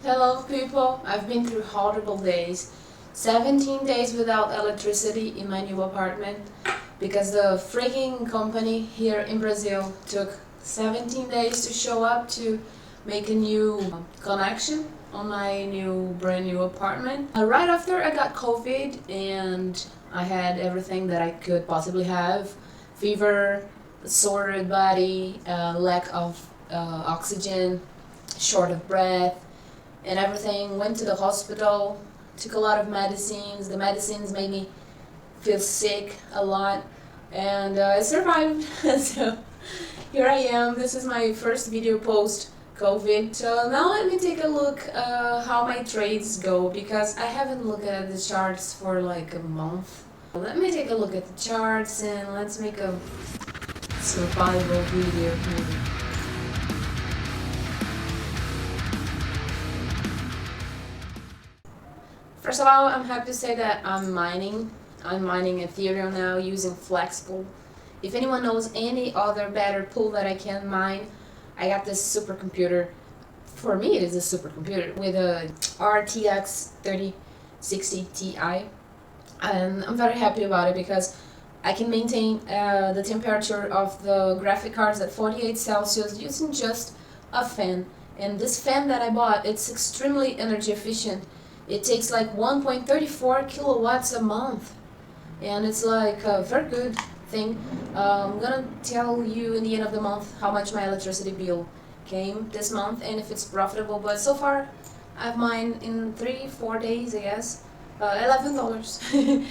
Hello people, I've been through horrible days. 17 days without electricity in my new apartment because the freaking company here in Brazil took 17 days to show up to make a new connection on my brand new apartment. Right after I got COVID and I had everything that I could possibly have: fever, sore body, lack of oxygen, short of breath, and everything. Went to the hospital, took a lot of medicines. The medicines made me feel sick a lot, and I survived. So here I am. This is my first video post COVID. So now let me take a look how my trades go, because I haven't looked at the charts for like a month. Let me take a look at the charts and let's make a survival video here. First of all, I'm happy to say that I'm mining Ethereum now using Flexible. If anyone knows any other better pool that I can mine, I got this supercomputer. For me, it is a supercomputer with a RTX 3060 Ti, and I'm very happy about it because I can maintain the temperature of the graphic cards at 48 Celsius using just a fan. And this fan that I bought, it's extremely energy efficient. It takes like 1.34 kilowatts a month, and it's like a very good thing. I'm gonna tell you in the end of the month how much my electricity bill came this month and if it's profitable. But so far, I've mined in 3-4 days, I guess, $11.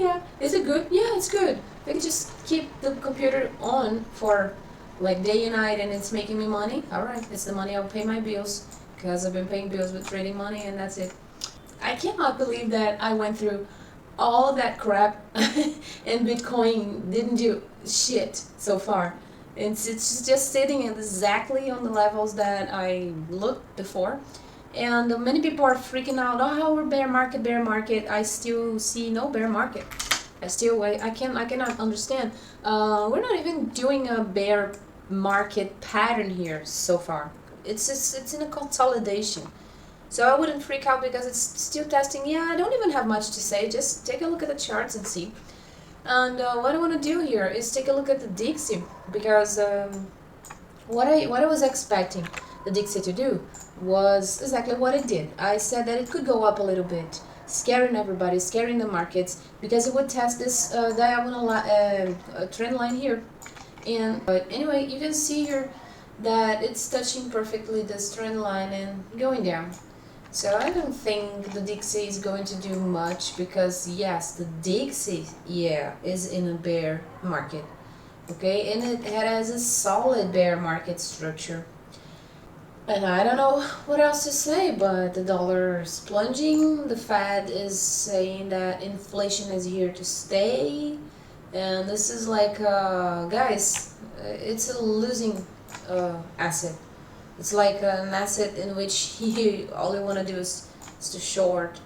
Yeah, is it good? Yeah, it's good. I can just keep the computer on for like day and night, and it's making me money. All right, it's the money I'll pay my bills, because I've been paying bills with trading money, and that's it. I cannot believe that I went through all that crap and Bitcoin didn't do shit so far. It's just sitting exactly on the levels that I looked before. And many people are freaking out, oh, we're bear market. I still see no bear market. I cannot understand. We're not even doing a bear market pattern here so far. It's in a consolidation. So I wouldn't freak out because it's still testing. Yeah, I don't even have much to say. Just take a look at the charts and see. And what I want to do here is take a look at the Dixie, because what I was expecting the Dixie to do was exactly what it did. I said that it could go up a little bit, scaring everybody, scaring the markets, because it would test this diagonal trend line here. And but anyway, you can see here that it's touching perfectly this trend line and going down. So I don't think the Dixie is going to do much, because yes, the Dixie, yeah, is in a bear market, okay, and it has a solid bear market structure. And I don't know what else to say, but the dollar is plunging. The Fed is saying that inflation is here to stay, and this is like, guys, it's a losing asset. It's like an asset in which all you want to do is to short.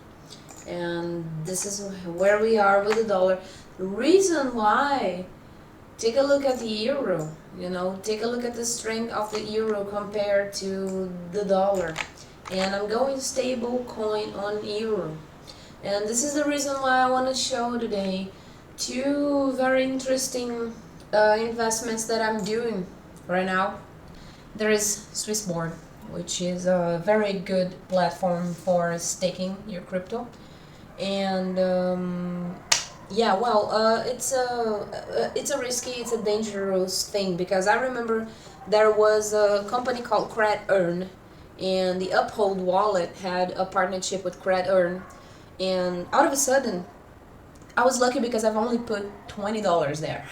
And this is where we are with the dollar. The reason why, take a look at the euro, take a look at the strength of the euro compared to the dollar. And I'm going stable coin on euro. And this is the reason why I want to show today two very interesting investments that I'm doing right now. There is Swissborg, which is a very good platform for staking your crypto, and yeah, well, it's a risky, it's a dangerous thing, because I remember there was a company called CredEarn, and the Uphold wallet had a partnership with CredEarn, and out of a sudden, I was lucky because I've only put $20 there,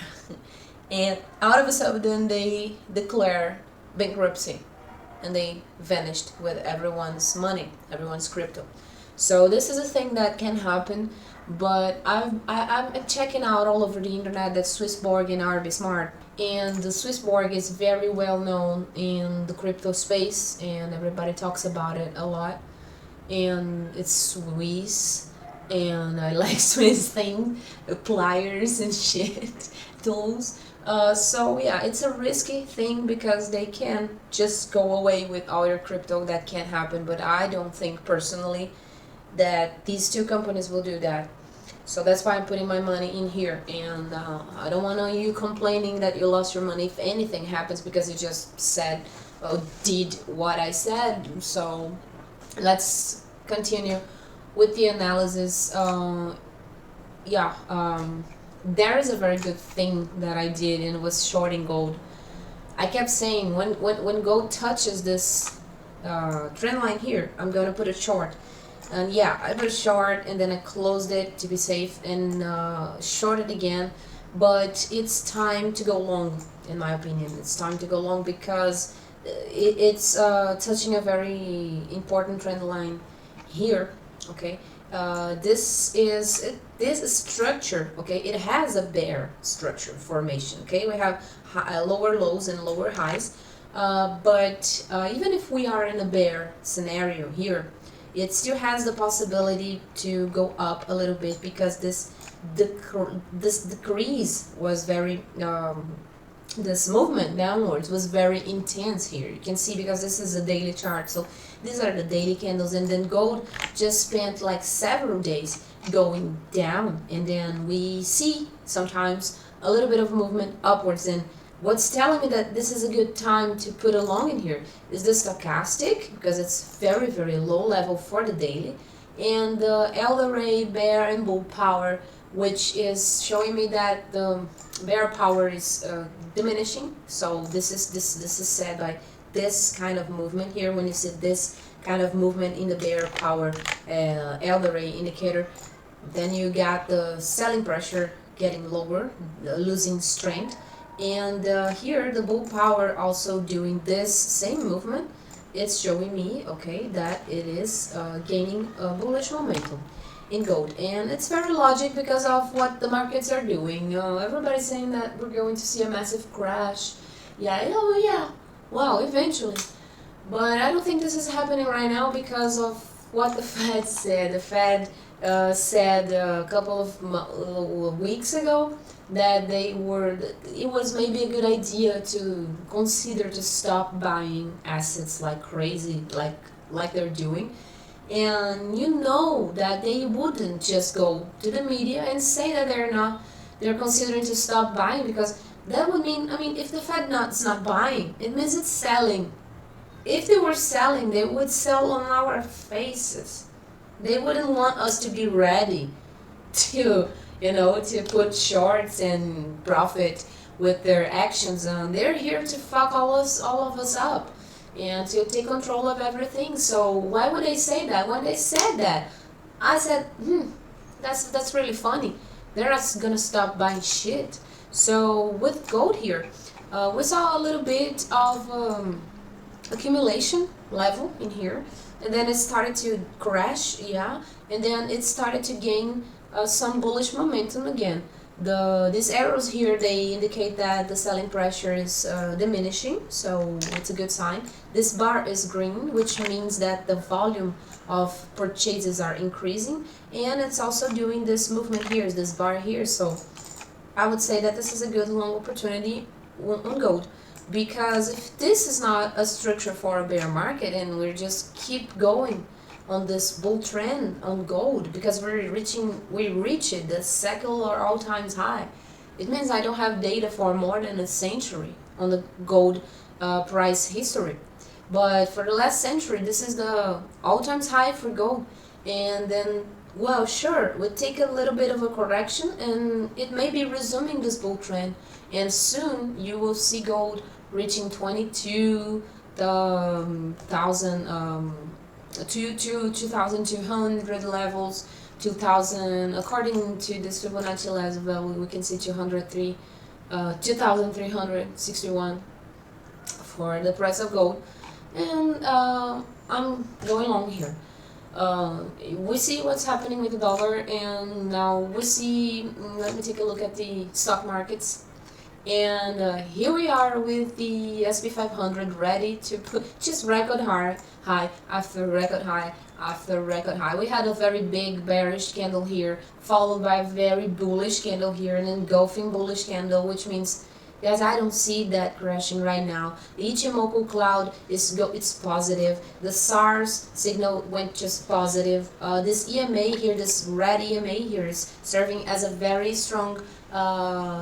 and out of a sudden they declare bankruptcy, and they vanished with everyone's money, everyone's crypto. So this is a thing that can happen, but I'm checking out all over the internet that Swissborg and RB Smart, and the Swissborg is very well known in the crypto space, and everybody talks about it a lot, and it's Swiss, and I like Swiss things, pliers and shit, tools. So yeah, it's a risky thing because they can just go away with all your crypto. That can happen, but I don't think personally that these two companies will do that. So that's why I'm putting my money in here, and I don't want you complaining that you lost your money if anything happens because you just said or did what I said. So let's continue with the analysis. Yeah, there is a very good thing that I did, and it was shorting gold. I kept saying when gold touches this trend line here, I'm gonna put a short. And yeah, I put a short and then I closed it to be safe and shorted again. But it's time to go long, in my opinion. It's time to go long because it's touching a very important trend line here. Okay, this structure. Okay, it has a bear structure formation. Okay, we have lower lows and lower highs. But even if we are in a bear scenario here, it still has the possibility to go up a little bit because this decrease was very this movement downwards was very intense here. You can see because this is a daily chart, so these are the daily candles, and then gold just spent like several days going down, and then we see sometimes a little bit of movement upwards. And what's telling me that this is a good time to put a long in here is the stochastic, because it's very, very low level for the daily, and the elder ray, bear, and bull power, which is showing me that the bear power is diminishing. So this is said by this kind of movement here. When you see this kind of movement in the bear power elder ray indicator, then you got the selling pressure getting lower, losing strength. And here the bull power also doing this same movement. It's showing me, okay, that it is gaining a bullish momentum in gold. And it's very logic because of what the markets are doing. Everybody's saying that we're going to see a massive crash. Yeah, oh yeah, wow, eventually. But I don't think this is happening right now because of what the Fed said. The Fed said a couple of weeks ago that it was maybe a good idea to consider to stop buying assets like crazy, like they're doing. And you know that they wouldn't just go to the media and say that they're considering to stop buying, because that would mean, I mean, if the Fed is not buying, it means it's selling. If they were selling, they would sell on our faces. They wouldn't want us to be ready to, to put shorts and profit with their actions on. They're here to fuck all of us up and to take control of everything. So why would they say that? When they said that, I said, that's really funny. They're not gonna stop buying shit. So with gold here, we saw a little bit of accumulation level in here, and then it started to crash, yeah, and then it started to gain some bullish momentum again. These arrows here, they indicate that the selling pressure is diminishing, so it's a good sign. This bar is green, which means that the volume of purchases are increasing, and it's also doing this movement here, this bar here. So I would say that this is a good long opportunity on gold, because if this is not a structure for a bear market and we just keep going on this bull trend on gold, because we reached the secular all-time high, it means I don't have data for more than a century on the gold price history. But for the last century, this is the all-time high for gold. And then, well, sure, we'll take a little bit of a correction and it may be resuming this bull trend, and soon you will see gold reaching 22,000 to 2,200 levels, 2,000, according to this Fibonacci level, we can see 2,361 for the price of gold. And I'm going long here. We see what's happening with the dollar, and now we see, let me take a look at the stock markets. And here we are with the SP 500 ready to put just record high after record high after record high. We had a very big bearish candle here, followed by a very bullish candle here, an engulfing bullish candle, which means, guys, I don't see that crashing right now. The Ichimoku cloud it's positive. The SARS signal went just positive. This EMA here, this red EMA here, is serving as a very strong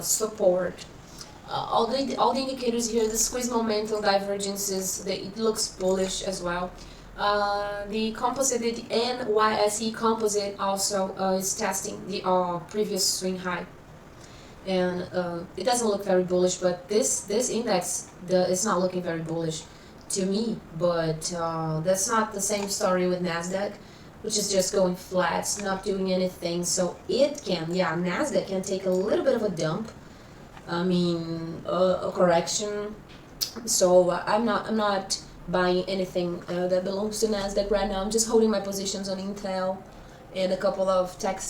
support. All the indicators here, the squeeze momentum divergences, it looks bullish as well. The composite, the NYSE composite also is testing the previous swing high, and it doesn't look very bullish. But this index is not looking very bullish to me. But that's not the same story with Nasdaq, which is just going flat, not doing anything. So it can, yeah, Nasdaq can take a little bit of a dump. I mean, a correction. So I'm not buying anything that belongs to Nasdaq right now. I'm just holding my positions on Intel and a couple of tech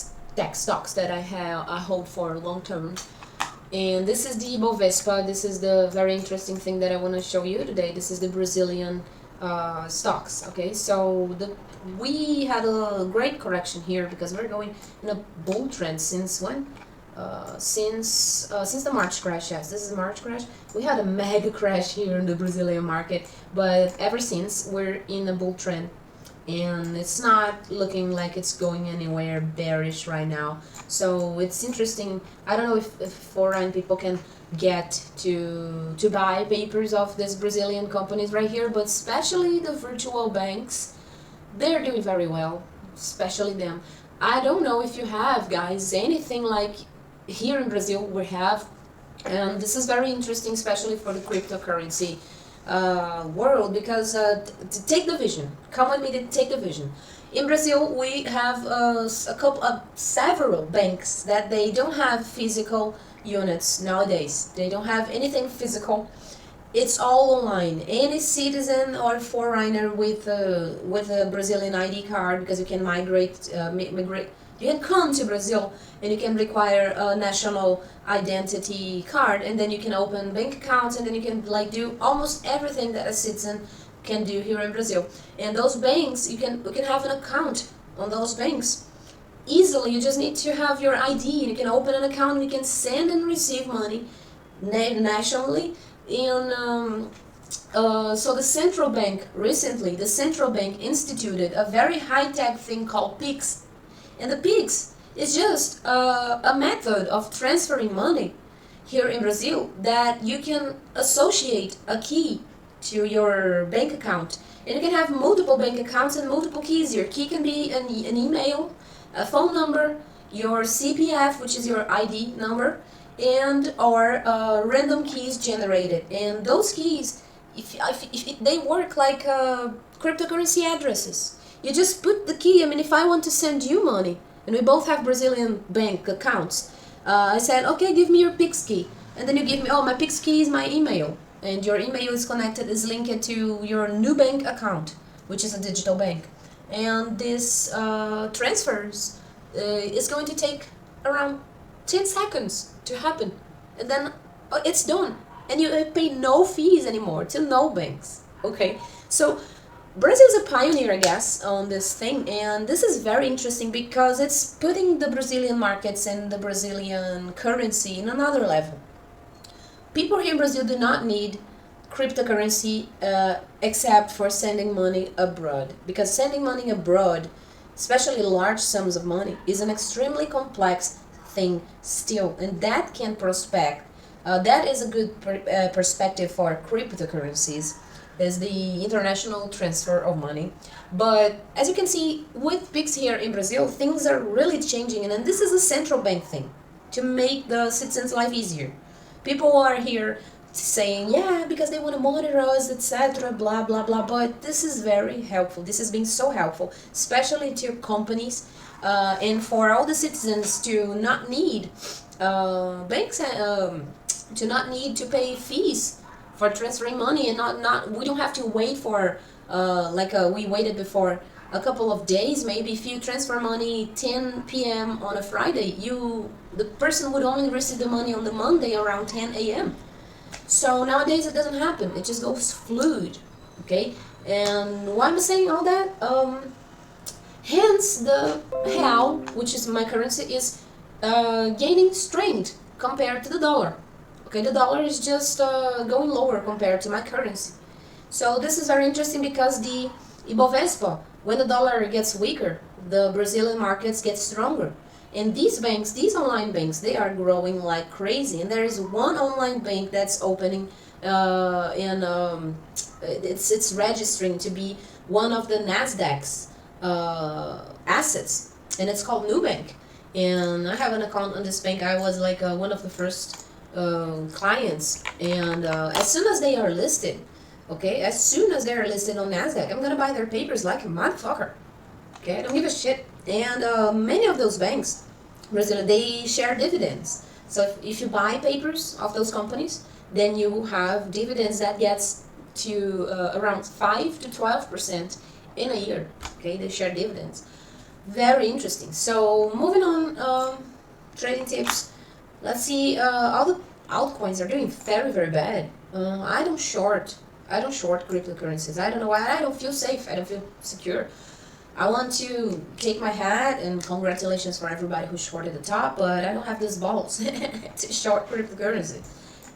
stocks that I hold for long term. And this is the Bovespa. This is the very interesting thing that I want to show you today. This is the Brazilian stocks. Okay, so we had a great correction here because we're going in a bull trend since when? Since the March crash. Yes, this is the March crash. We had a mega crash here in the Brazilian market, but ever since we're in a bull trend, and it's not looking like it's going anywhere bearish right now. So it's interesting. I don't know if foreign people can get to buy papers of these Brazilian companies right here, but especially the virtual banks, they're doing very well, especially them. I don't know if you have, guys, anything like here in Brazil we have, and this is very interesting, especially for the cryptocurrency world, because to take the vision, come with me to take the vision. In Brazil, we have several banks that they don't have physical units nowadays. They don't have anything physical. It's all online. Any citizen or foreigner with a Brazilian ID card, because you can migrate. You can come to Brazil and you can require a national identity card, and then you can open bank accounts, and then you can do almost everything that a citizen can do here in Brazil. And those banks, you can have an account on those banks easily. You just need to have your ID, and you can open an account, and you can send and receive money nationally. And so the central bank instituted a very high-tech thing called Pix. And the Pix is just a method of transferring money here in Brazil that you can associate a key to your bank account. And you can have multiple bank accounts and multiple keys. Your key can be an email, a phone number, your CPF, which is your ID number, and or random keys generated. And those keys, if they work like cryptocurrency addresses. You just put the key. I mean, if I want to send you money, and we both have Brazilian bank accounts, I said, okay, give me your Pix key. And then you give me, oh, my Pix key is my email. And your email is linked to your new bank account, which is a digital bank. And this transfers is going to take around 10 seconds to happen. And then it's done. And you pay no fees anymore to no banks. Okay, so Brazil is a pioneer, I guess, on this thing, and this is very interesting because it's putting the Brazilian markets and the Brazilian currency in another level. People here in Brazil do not need cryptocurrency except for sending money abroad, because sending money abroad, especially large sums of money, is an extremely complex thing still, and that can prospect. That is a good perspective for cryptocurrencies, is the international transfer of money. But as you can see with Pix here in Brazil, things are really changing, and this is a central bank thing to make the citizens' life easier. People are here saying, yeah, because they want to monitor us, etc., blah, blah, blah, but this is very helpful. This has been so helpful, especially to companies and for all the citizens to not need banks, to not need to pay fees for transferring money, and not we don't have to wait for we waited before a couple of days. Maybe if you transfer money 10 p.m. on a Friday, the person would only receive the money on the Monday around 10 a.m. So nowadays it doesn't happen. It just goes fluid. Okay, and why am I saying all that? Hence the real, which is my currency, is gaining strength compared to the dollar. Okay, the dollar is just going lower compared to my currency. So this is very interesting because the Ibovespa, when the dollar gets weaker, the Brazilian markets get stronger. And these banks, these online banks, they are growing like crazy. And there is one online bank that's opening, and it's registering to be one of the Nasdaq's assets, and it's called Nubank. And I have an account on this bank. I was like one of the first clients, and as soon as they are listed, okay, as soon as they're listed on Nasdaq, I'm gonna buy their papers like a motherfucker. Okay, I don't give a shit. And many of those banks, Brazil, they share dividends. So if you buy papers of those companies, then you have dividends that gets to around 5 to 12% in a year. Okay, they share dividends. Very interesting. So moving on, trading tips. Let's see. All the altcoins are doing very, very bad. I don't short. I don't short cryptocurrencies. I don't know why. I don't feel safe. I don't feel secure. I want to take my hat and congratulations for everybody who shorted the top, but I don't have these balls to short cryptocurrency.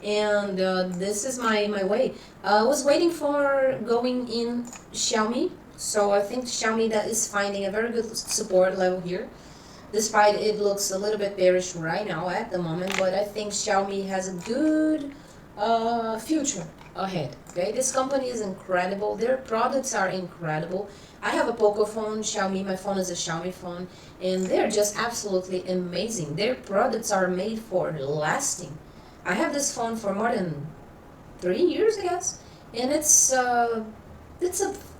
And this is my way. I was waiting for going in Xiaomi, so I think Xiaomi that is finding a very good support level here, despite it looks a little bit bearish right now at the moment, but I think Xiaomi has a good future ahead. Okay, this company is incredible. Their products are incredible. I have a Poco phone, Xiaomi. My phone is a Xiaomi phone, and they're just absolutely amazing. Their products are made for lasting. I have this phone for more than 3 years, I guess, and it's a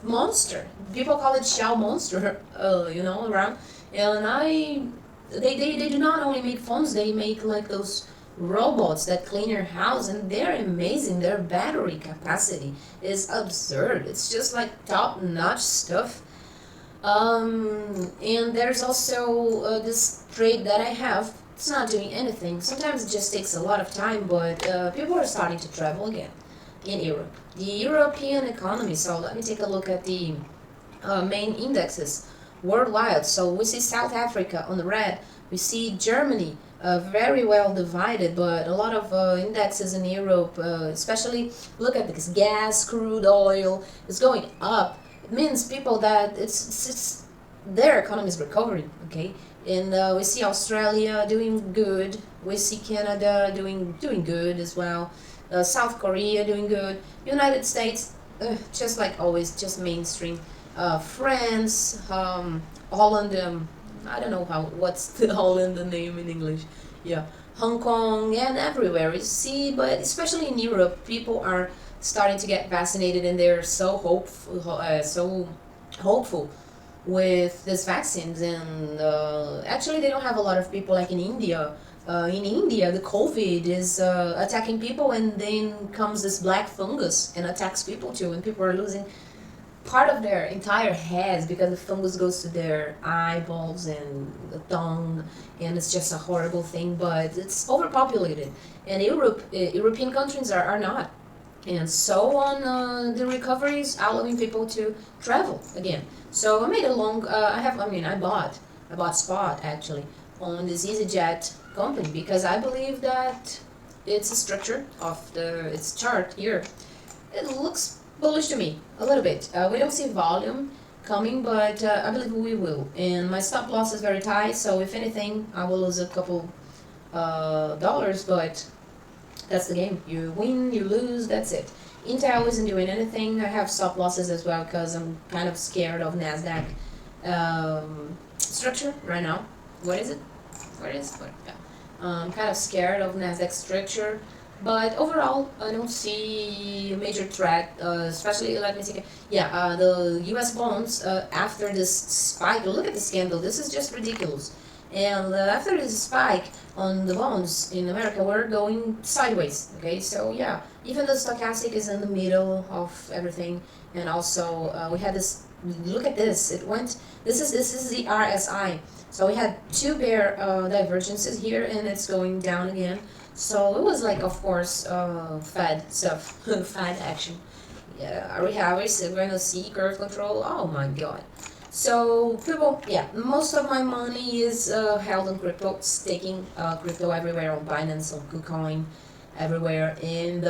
monster. People call it Xiao Monster, around. And they do not only make phones, they make like those robots that clean your house, and they're amazing. Their battery capacity is absurd. It's just like top-notch stuff. And there's also this trade that I have. It's not doing anything. Sometimes it just takes a lot of time, but people are starting to travel again in Europe. The European economy, so let me take a look at the main indexes worldwide. So we see South Africa on the red. We see Germany very well divided, but a lot of indexes in Europe, especially look at this gas, crude oil, is going up. It means people that it's their economy is recovering, okay? And we see Australia doing good. We see Canada doing good as well. South Korea doing good. United States, just like always, just mainstream. France, Holland. I don't know what's the Holland the name in English. Yeah, Hong Kong and everywhere. You see, but especially in Europe, people are starting to get vaccinated, and they're so hopeful with these vaccines. And actually, they don't have a lot of people like in India. In India, the COVID is attacking people, and then comes this black fungus and attacks people too, and people are losing part of their entire heads because the fungus goes to their eyeballs and the tongue, and it's just a horrible thing. But it's overpopulated, and European countries are not. And so on, the recovery is allowing people to travel again. So I made a long. I bought spot actually on this EasyJet company because I believe that it's a structure of its chart here. It looks bullish to me a little bit. We don't see volume coming, but I believe we will. And my stop loss is very tight, so if anything, I will lose a couple dollars, but that's the game. You win, you lose, that's it. Intel isn't doing anything. I have stop losses as well because I'm kind of scared of Nasdaq structure right now. What is it? Yeah. I'm kind of scared of Nasdaq structure. But overall, I don't see a major threat, especially, let me see, the US bonds, after this spike, look at this candle, this is just ridiculous. And after this spike on the bonds in America, we're going sideways, okay? So yeah, even the stochastic is in the middle of everything. And also, we had this look at this. It went. This is the RSI. So we had two bear divergences here, and it's going down again. So it was like, of course, Fed stuff, Fed action. Yeah, are we still going to see curve control? Oh my god. So people, yeah, most of my money is held in crypto, staking crypto everywhere on Binance, on KuCoin, everywhere. And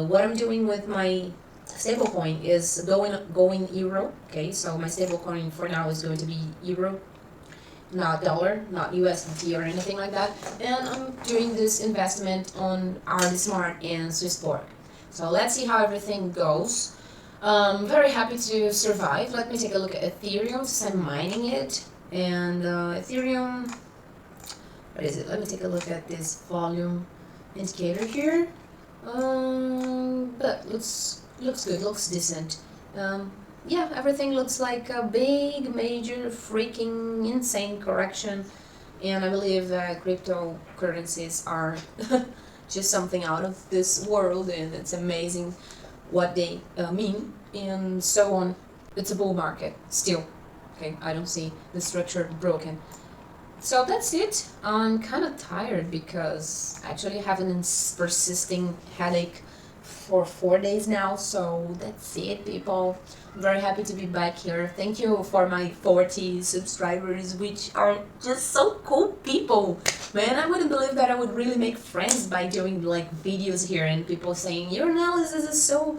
what I'm doing with my stablecoin is going euro. Okay, so my stablecoin for now is going to be euro, not dollar, not USDT or anything like that. And I'm doing this investment on RD Smart and Swissborg. So let's see how everything goes. Very happy to survive. Let me take a look at Ethereum since I'm mining it. And Ethereum, what is it? Let me take a look at this volume indicator here. But looks good, looks decent. Yeah, everything looks like a big, major, freaking, insane correction. And I believe that cryptocurrencies are just something out of this world, and it's amazing what they mean and so on. It's a bull market still. Okay, I don't see the structure broken. So that's it. I'm kind of tired because actually I have an persisting headache for 4 days now. So that's it, people. I'm very happy to be back here. Thank you for my 40 subscribers, which are just so cool people. Man, I wouldn't believe that I would really make friends by doing like videos here and people saying your analysis is so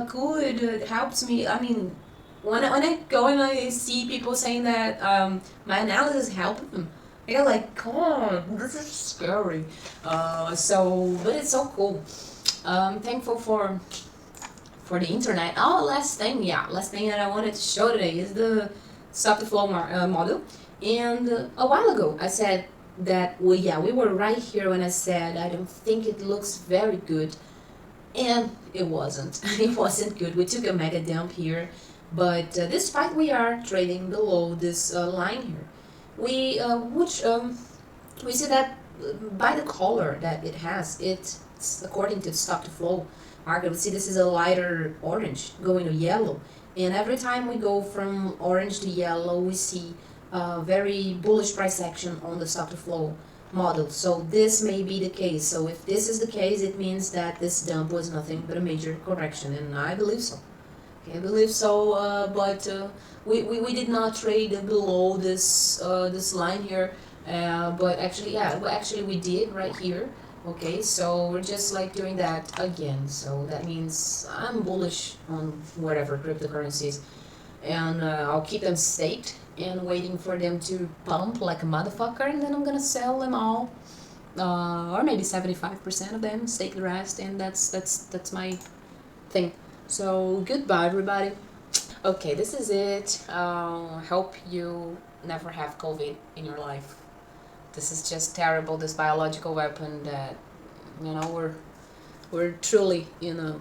good. It helps me. I mean, when I go and I see people saying that my analysis helped them, I go like, come on, this is scary. But it's so cool. Thankful for the internet. Oh, last thing that I wanted to show today is the stock to flow model. And a while ago, I said that we were right here when I said I don't think it looks very good, and it wasn't. It wasn't good. We took a mega dump here, but despite we are trading below this line here, we see that by the color that it has, it's according to the stock to flow market. We see this is a lighter orange going to yellow, and every time we go from orange to yellow, we see a very bullish price action on the stock to flow model. So this may be the case. So if this is the case, it means that this dump was nothing but a major correction, and I believe so. Okay, I believe so, but we did not trade below this this line here, but actually we did right here. Okay, so we're just like doing that again. So that means I'm bullish on whatever cryptocurrencies, and I'll keep them staked and waiting for them to pump like a motherfucker, and then I'm gonna sell them all, or maybe 75% of them, stake the rest, and that's my thing. So goodbye, everybody. Okay, this is it. Hope you never have COVID in your life. This is just terrible. This biological weapon that we're truly in a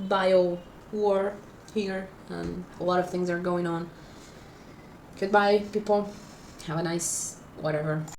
bio war here, and a lot of things are going on. Goodbye, people. Have a nice whatever.